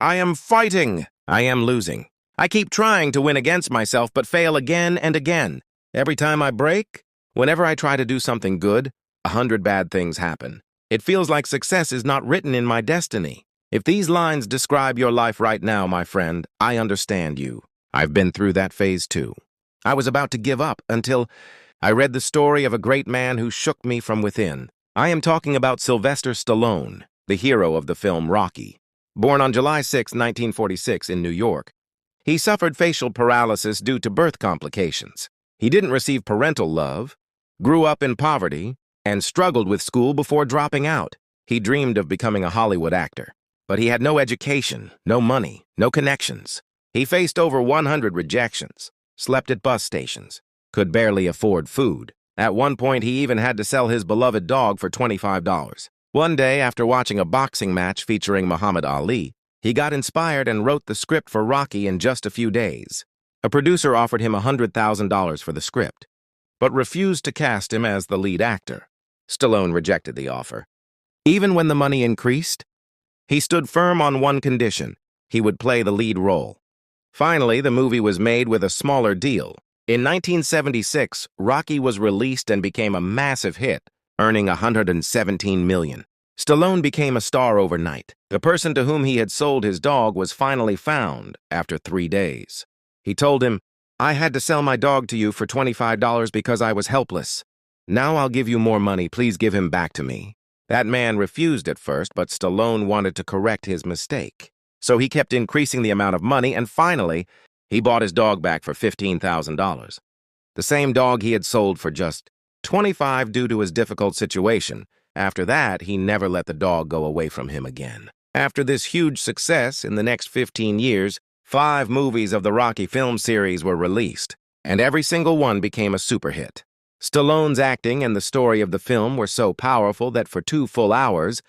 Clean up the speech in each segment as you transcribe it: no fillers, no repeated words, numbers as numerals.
I am fighting. I am losing. I keep trying to win against myself, but fail again and again. Every time I break, whenever I try to do something good, 100 bad things happen. It feels like success is not written in my destiny. If these lines describe your life right now, my friend, I understand you. I've been through that phase too. I was about to give up until I read the story of a great man who shook me from within. I am talking about Sylvester Stallone, the hero of the film Rocky. Born on July 6, 1946 in New York, he suffered facial paralysis due to birth complications. He didn't receive parental love, grew up in poverty, and struggled with school before dropping out. He dreamed of becoming a Hollywood actor, but he had no education, no money, no connections. He faced over 100 rejections, slept at bus stations, could barely afford food. At one point, he even had to sell his beloved dog for $25. One day, after watching a boxing match featuring Muhammad Ali, he got inspired and wrote the script for Rocky in just a few days. A producer offered him $100,000 for the script, but refused to cast him as the lead actor. Stallone rejected the offer. Even when the money increased, he stood firm on one condition: he would play the lead role. Finally, the movie was made with a smaller deal. In 1976, Rocky was released and became a massive hit, earning $117 million. Stallone became a star overnight. The person to whom he had sold his dog was finally found after 3 days. He told him, "I had to sell my dog to you for $25 because I was helpless. Now I'll give you more money. Please give him back to me." That man refused at first, but Stallone wanted to correct his mistake. So he kept increasing the amount of money, and finally, he bought his dog back for $15,000. The same dog he had sold for just $25 due to his difficult situation. After that, he never let the dog go away from him again. After this huge success, in the next 15 years, 5 movies of the Rocky film series were released, and every single one became a super hit. Stallone's acting and the story of the film were so powerful that for 2 full hours,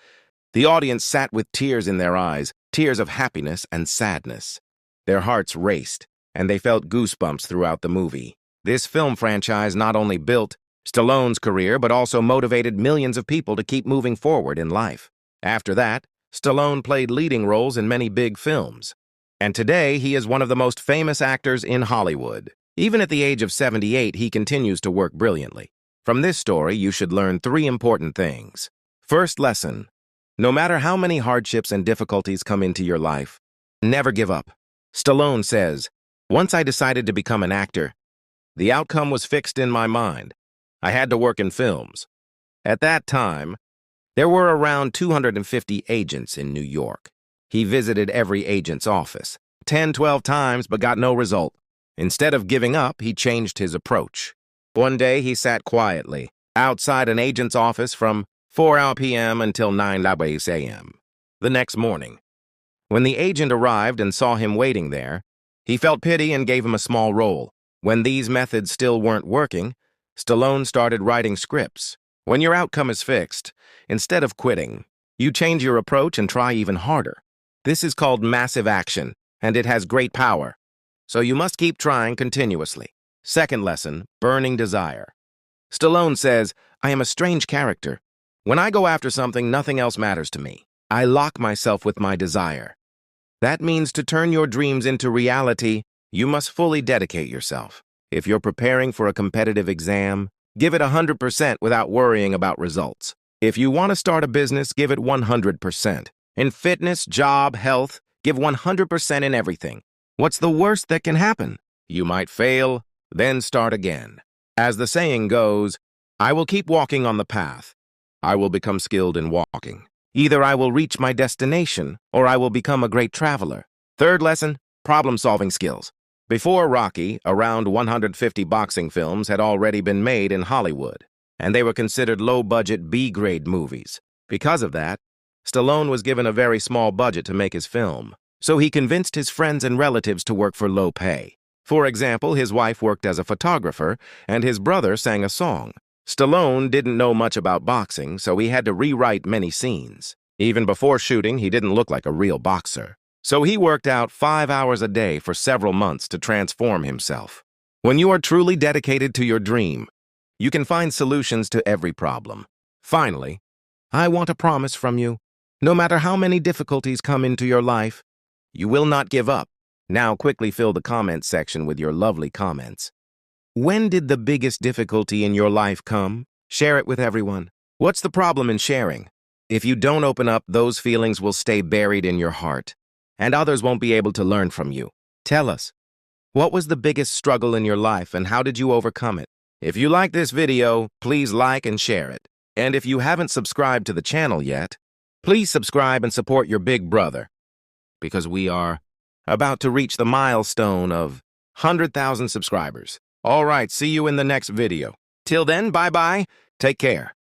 the audience sat with tears in their eyes, tears of happiness and sadness. Their hearts raced, and they felt goosebumps throughout the movie. This film franchise not only built Stallone's career, but also motivated millions of people to keep moving forward in life. After that, Stallone played leading roles in many big films. And today, he is one of the most famous actors in Hollywood. Even at the age of 78, he continues to work brilliantly. From this story, you should learn 3 important things. First lesson: no matter how many hardships and difficulties come into your life, never give up. Stallone says, "Once I decided to become an actor, the outcome was fixed in my mind. I had to work in films." At that time, there were around 250 agents in New York. He visited every agent's office 10, 12 times, but got no result. Instead of giving up, he changed his approach. One day, he sat quietly outside an agent's office from 4 p.m. until 9 a.m. The next morning, when the agent arrived and saw him waiting there, he felt pity and gave him a small role. When these methods still weren't working, Stallone started writing scripts. When your outcome is fixed, instead of quitting, you change your approach and try even harder. This is called massive action, and it has great power. So you must keep trying continuously. Second lesson: burning desire. Stallone says, "I am a strange character. When I go after something, nothing else matters to me. I lock myself with my desire." That means to turn your dreams into reality, you must fully dedicate yourself. If you're preparing for a competitive exam, give it 100% without worrying about results. If you want to start a business, give it 100%. In fitness, job, health, give 100% in everything. What's the worst that can happen? You might fail, then start again. As the saying goes, I will keep walking on the path. I will become skilled in walking. Either I will reach my destination, or I will become a great traveler. Third lesson: problem-solving skills. Before Rocky, around 150 boxing films had already been made in Hollywood, and they were considered low-budget B-grade movies. Because of that, Stallone was given a very small budget to make his film, so he convinced his friends and relatives to work for low pay. For example, his wife worked as a photographer, and his brother sang a song. Stallone didn't know much about boxing, so he had to rewrite many scenes. Even before shooting, he didn't look like a real boxer. So he worked out 5 hours a day for several months to transform himself. When you are truly dedicated to your dream, you can find solutions to every problem. Finally, I want a promise from you. No matter how many difficulties come into your life, You will not give up. Now quickly fill the comments section with your lovely comments. When did the biggest difficulty in your life come? Share it with everyone. What's the problem in sharing? If you don't open up, those feelings will stay buried in your heart, and others won't be able to learn from you. Tell us, what was the biggest struggle in your life and how did you overcome it? If you like this video, please like and share it. And if you haven't subscribed to the channel yet, please subscribe and support your big brother, because we are about to reach the milestone of 100,000 subscribers. All right, see you in the next video. Till then, bye-bye. Take care.